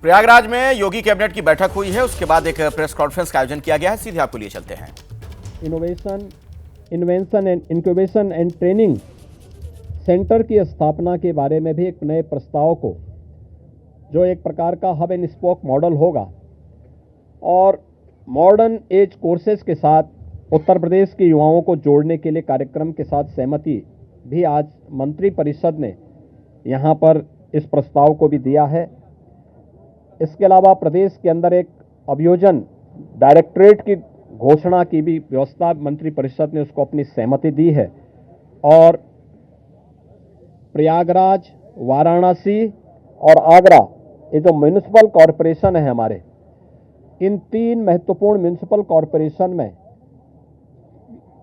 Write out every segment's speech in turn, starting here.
प्रयागराज में योगी कैबिनेट की बैठक हुई है, उसके बाद एक प्रेस कॉन्फ्रेंस का आयोजन किया गया है। सीधे आपको लिए चलते हैं। Innovation and incubation and training centre की स्थापना के बारे में भी एक नए प्रस्ताव को, जो एक प्रकार का हब एंड स्पोक मॉडल होगा और मॉडर्न एज कोर्सेज के साथ उत्तर प्रदेश के युवाओं को जोड़ने के लिए कार्यक्रम के साथ सहमति भी आज मंत्री परिषद ने यहाँ पर इस प्रस्ताव को भी दिया है। इसके अलावा प्रदेश के अंदर एक अभियोजन डायरेक्टरेट की घोषणा की भी व्यवस्था मंत्री परिषद ने उसको अपनी सहमति दी है और प्रयागराज, वाराणसी और आगरा, ये जो म्यूनिसिपल कॉरपोरेशन है हमारे, इन तीन महत्वपूर्ण म्यूनिसिपल कॉरपोरेशन में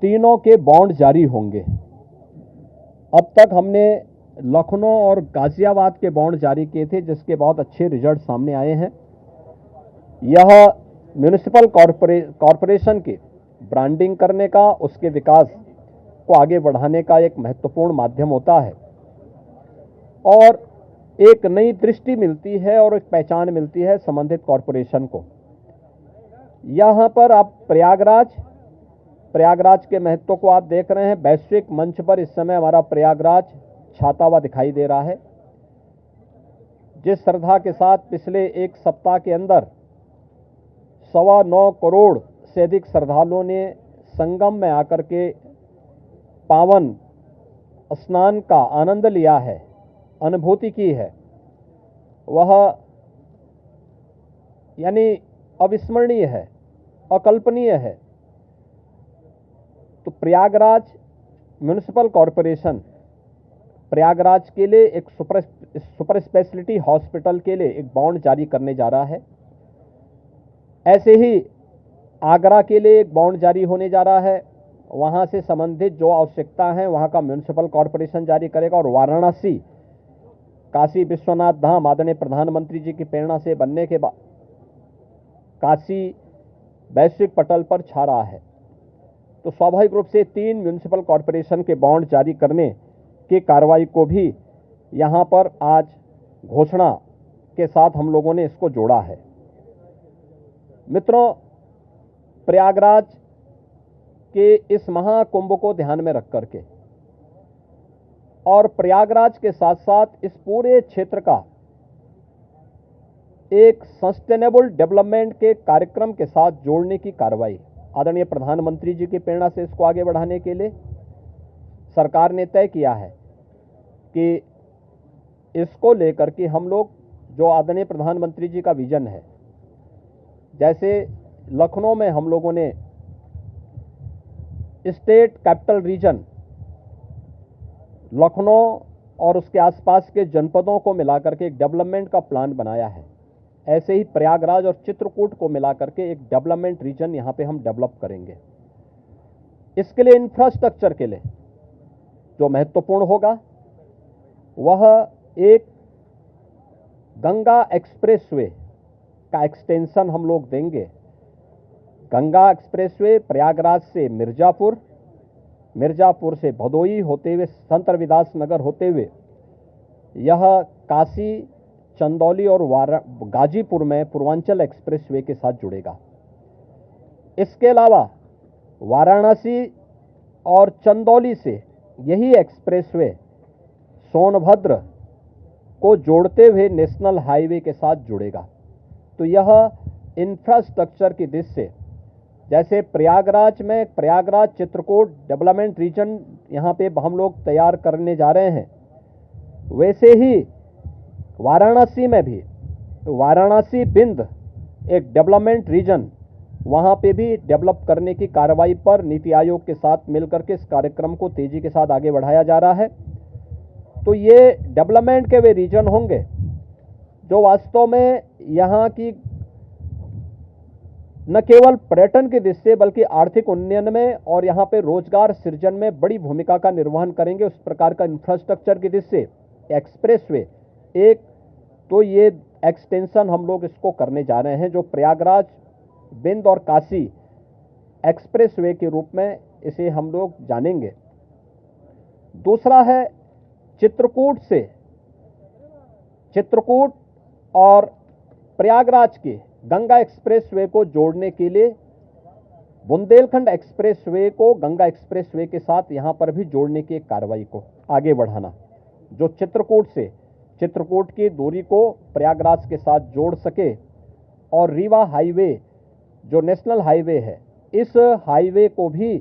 तीनों के बॉन्ड जारी होंगे। अब तक हमने लखनऊ और गाजियाबाद के बॉन्ड जारी किए थे, जिसके बहुत अच्छे रिजल्ट सामने आए हैं। यह म्यूनिसिपल कॉरपोरेशन के ब्रांडिंग करने का, उसके विकास को आगे बढ़ाने का एक महत्वपूर्ण माध्यम होता है और एक नई दृष्टि मिलती है और एक पहचान मिलती है संबंधित कॉरपोरेशन को। यहाँ पर आप प्रयागराज के महत्व को आप देख रहे हैं। वैश्विक मंच पर इस समय हमारा प्रयागराज छाता हुआ दिखाई दे रहा है। जिस श्रद्धा के साथ पिछले एक सप्ताह के अंदर 9.25 करोड़ से अधिक श्रद्धालुओं ने संगम में आकर के पावन स्नान का आनंद लिया है, अनुभूति की है, वह यानी अविस्मरणीय है, अकल्पनीय है। तो प्रयागराज म्युनिसिपल कॉरपोरेशन प्रयागराज के लिए एक सुपर स्पेशलिटी हॉस्पिटल के लिए एक बॉन्ड जारी करने जा रहा है। ऐसे ही आगरा के लिए एक बॉन्ड जारी होने जा रहा है। वहां से संबंधित जो आवश्यकता है वहां का म्युनिसिपल कॉरपोरेशन जारी करेगा। और वाराणसी, काशी विश्वनाथ धाम आदरणीय प्रधानमंत्री जी की प्रेरणा से बनने के बाद काशी वैश्विक पटल पर छा रहा है। तो स्वाभाविक रूप से 3 म्युनिसिपल कॉरपोरेशन के बॉन्ड जारी करने की कार्रवाई को भी यहाँ पर आज घोषणा के साथ हम लोगों ने इसको जोड़ा है। मित्रों, प्रयागराज के इस महाकुंभ को ध्यान में रख करके और प्रयागराज के साथ साथ इस पूरे क्षेत्र का एक सस्टेनेबल डेवलपमेंट के कार्यक्रम के साथ जोड़ने की कार्रवाई आदरणीय प्रधानमंत्री जी की प्रेरणा से इसको आगे बढ़ाने के लिए सरकार ने तय किया है कि इसको लेकर के हम लोग जो आदरणीय प्रधानमंत्री जी का विजन है, जैसे लखनऊ में हम लोगों ने स्टेट कैपिटल रीजन लखनऊ और उसके आसपास के जनपदों को मिलाकर के एक डेवलपमेंट का प्लान बनाया है, ऐसे ही प्रयागराज और चित्रकूट को मिलाकर के एक डेवलपमेंट रीजन यहाँ पे हम डेवलप करेंगे। इसके लिए इंफ्रास्ट्रक्चर के लिए जो महत्वपूर्ण होगा वह एक गंगा एक्सप्रेसवे का एक्सटेंशन हम लोग देंगे। गंगा एक्सप्रेसवे प्रयागराज से मिर्जापुर से भदोई होते हुए संत रविदास नगर होते हुए यह काशी, चंदौली और गाजीपुर में पूर्वांचल एक्सप्रेसवे के साथ जुड़ेगा। इसके अलावा वाराणसी और चंदौली से यही एक्सप्रेसवे सोनभद्र को जोड़ते हुए नेशनल हाईवे के साथ जुड़ेगा। तो यह इंफ्रास्ट्रक्चर की दृष्टि से, जैसे प्रयागराज में प्रयागराज चित्रकूट डेवलपमेंट रीजन यहाँ पे हम लोग तैयार करने जा रहे हैं, वैसे ही वाराणसी में भी वाराणसी बिंद एक डेवलपमेंट रीजन वहाँ पे भी डेवलप करने की कार्रवाई पर नीति आयोग के साथ मिलकर के इस कार्यक्रम को तेजी के साथ आगे बढ़ाया जा रहा है। तो ये डेवलपमेंट के वे रीजन होंगे जो वास्तव में यहाँ की न केवल पर्यटन की दृष्टि से बल्कि आर्थिक उन्नयन में और यहाँ पे रोजगार सृजन में बड़ी भूमिका का निर्वहन करेंगे। उस प्रकार का इंफ्रास्ट्रक्चर की दृष्टि से एक्सप्रेसवे एक, तो ये एक्सटेंशन हम लोग इसको करने जा रहे हैं, जो प्रयागराज, बिंद और काशी एक्सप्रेसवे के रूप में इसे हम लोग जानेंगे। दूसरा है चित्रकूट और प्रयागराज के गंगा एक्सप्रेसवे को जोड़ने के लिए बुंदेलखंड एक्सप्रेसवे को गंगा एक्सप्रेसवे के साथ यहां पर भी जोड़ने की एक कार्रवाई को आगे बढ़ाना, जो चित्रकूट की दूरी को प्रयागराज के साथ जोड़ सके और रीवा हाईवे जो नेशनल हाईवे है, इस हाईवे को भी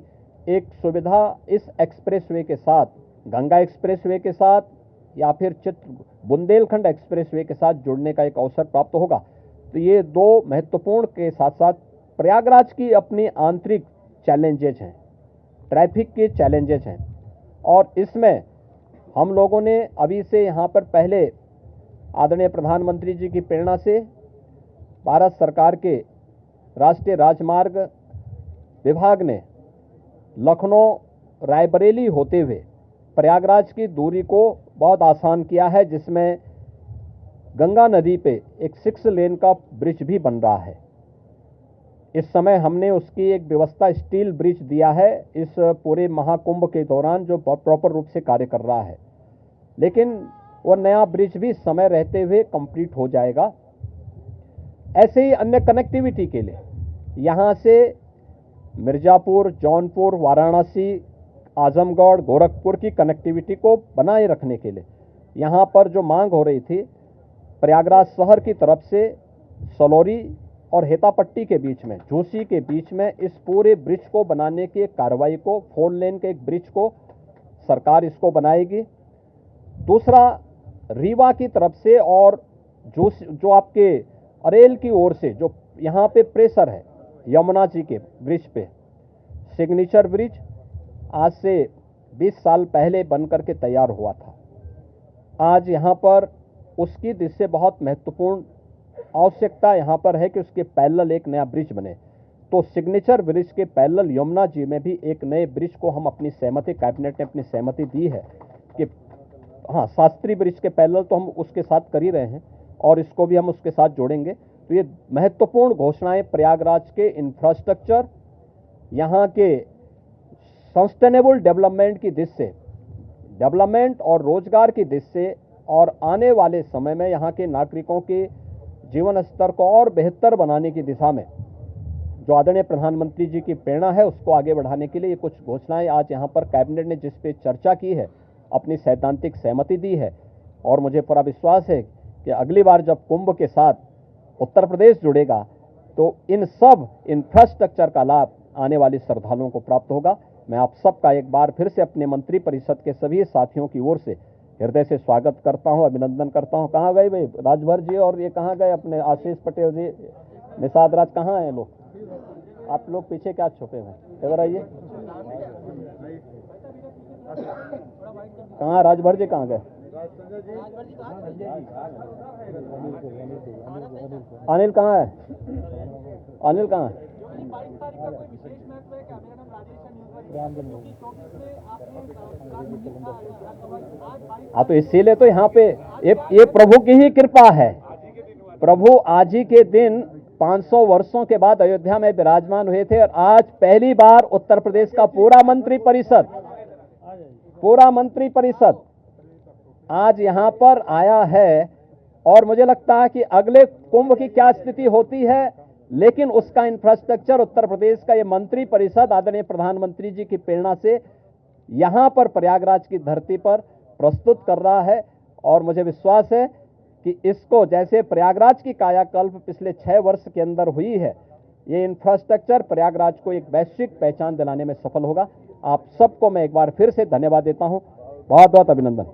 एक सुविधा इस एक्सप्रेसवे के साथ, गंगा एक्सप्रेसवे के साथ या फिर बुंदेलखंड एक्सप्रेसवे के साथ जुड़ने का एक अवसर प्राप्त होगा। तो ये दो महत्वपूर्ण के साथ साथ प्रयागराज की अपनी आंतरिक चैलेंजेज हैं, ट्रैफिक के चैलेंजेज हैं, और इसमें हम लोगों ने अभी से यहाँ पर पहले आदरणीय प्रधानमंत्री जी की प्रेरणा से भारत सरकार के राष्ट्रीय राजमार्ग विभाग ने लखनऊ रायबरेली होते हुए प्रयागराज की दूरी को बहुत आसान किया है, जिसमें गंगा नदी पे एक 6 लेन का ब्रिज भी बन रहा है। इस समय हमने उसकी एक व्यवस्था स्टील ब्रिज दिया है इस पूरे महाकुंभ के दौरान, जो प्रॉपर रूप से कार्य कर रहा है, लेकिन वो नया ब्रिज भी समय रहते हुए कंप्लीट हो जाएगा। ऐसे ही अन्य कनेक्टिविटी के लिए यहाँ से मिर्जापुर, जौनपुर, वाराणसी, आजमगढ़, गोरखपुर की कनेक्टिविटी को बनाए रखने के लिए यहाँ पर जो मांग हो रही थी, प्रयागराज शहर की तरफ से सलौरी और हेतापट्टी के बीच में, झूसी के बीच में इस पूरे ब्रिज को बनाने की एक कार्रवाई को, 4 लेन के एक ब्रिज को सरकार इसको बनाएगी। दूसरा, रीवा की तरफ से और जो आपके अरेल की ओर से जो यहाँ पे प्रेशर है यमुना जी के ब्रिज पे, सिग्नेचर ब्रिज आज से 20 साल पहले बनकर के तैयार हुआ था। आज यहाँ पर उसकी दृष्टि से बहुत महत्वपूर्ण आवश्यकता यहाँ पर है कि उसके पैरेलल एक नया ब्रिज बने। तो सिग्नेचर ब्रिज के पैरेलल यमुना जी में भी एक नए ब्रिज को हम अपनी सहमति, कैबिनेट ने अपनी सहमति दी है कि हाँ, शास्त्री ब्रिज के पैरेलल तो हम उसके साथ कर ही रहे हैं और इसको भी हम उसके साथ जोड़ेंगे। तो ये महत्वपूर्ण घोषणाएं प्रयागराज के इंफ्रास्ट्रक्चर, यहाँ के सस्टेनेबल डेवलपमेंट की दृष्टि से, डेवलपमेंट और रोजगार की दृष्टि से, और आने वाले समय में यहाँ के नागरिकों के जीवन स्तर को और बेहतर बनाने की दिशा में जो आदरणीय प्रधानमंत्री जी की प्रेरणा है, उसको आगे बढ़ाने के लिए ये कुछ घोषणाएं आज यहाँ पर कैबिनेट ने जिस पे चर्चा की है, अपनी सैद्धांतिक सहमति दी है। और मुझे पूरा विश्वास है कि अगली बार जब कुंभ के साथ उत्तर प्रदेश जुड़ेगा तो इन सब इंफ्रास्ट्रक्चर का लाभ आने वाले श्रद्धालुओं को प्राप्त होगा। मैं आप सबका एक बार फिर से अपने मंत्री परिषद के सभी साथियों की ओर से हृदय से स्वागत करता हूं, अभिनंदन करता हूं। कहाँ गए भाई राजभर जी, और ये कहाँ गए अपने आशीष पटेल जी, निषाद राज, कहाँ हैं लोग? आप लोग पीछे क्या छुपे हैं? इधर आइए। कहाँ राजभर जी, कहाँ गए? अनिल कहाँ है? अनिल कहाँ है? हाँ, तो इसीलिए तो यहाँ पे ये प्रभु की ही कृपा है। प्रभु आज ही के दिन 500 वर्षों के बाद अयोध्या में विराजमान हुए थे और आज पहली बार उत्तर प्रदेश का पूरा मंत्री परिषद आज यहाँ पर आया है। और मुझे लगता है कि अगले कुंभ की क्या स्थिति होती है, लेकिन उसका इंफ्रास्ट्रक्चर उत्तर प्रदेश का ये मंत्री परिषद आदरणीय प्रधानमंत्री जी की प्रेरणा से यहाँ पर प्रयागराज की धरती पर प्रस्तुत कर रहा है। और मुझे विश्वास है कि इसको, जैसे प्रयागराज की कायाकल्प पिछले 6 वर्ष के अंदर हुई है, ये इंफ्रास्ट्रक्चर प्रयागराज को एक वैश्विक पहचान दिलाने में सफल होगा। आप सबको मैं एक बार फिर से धन्यवाद देता हूँ। बहुत बहुत अभिनंदन।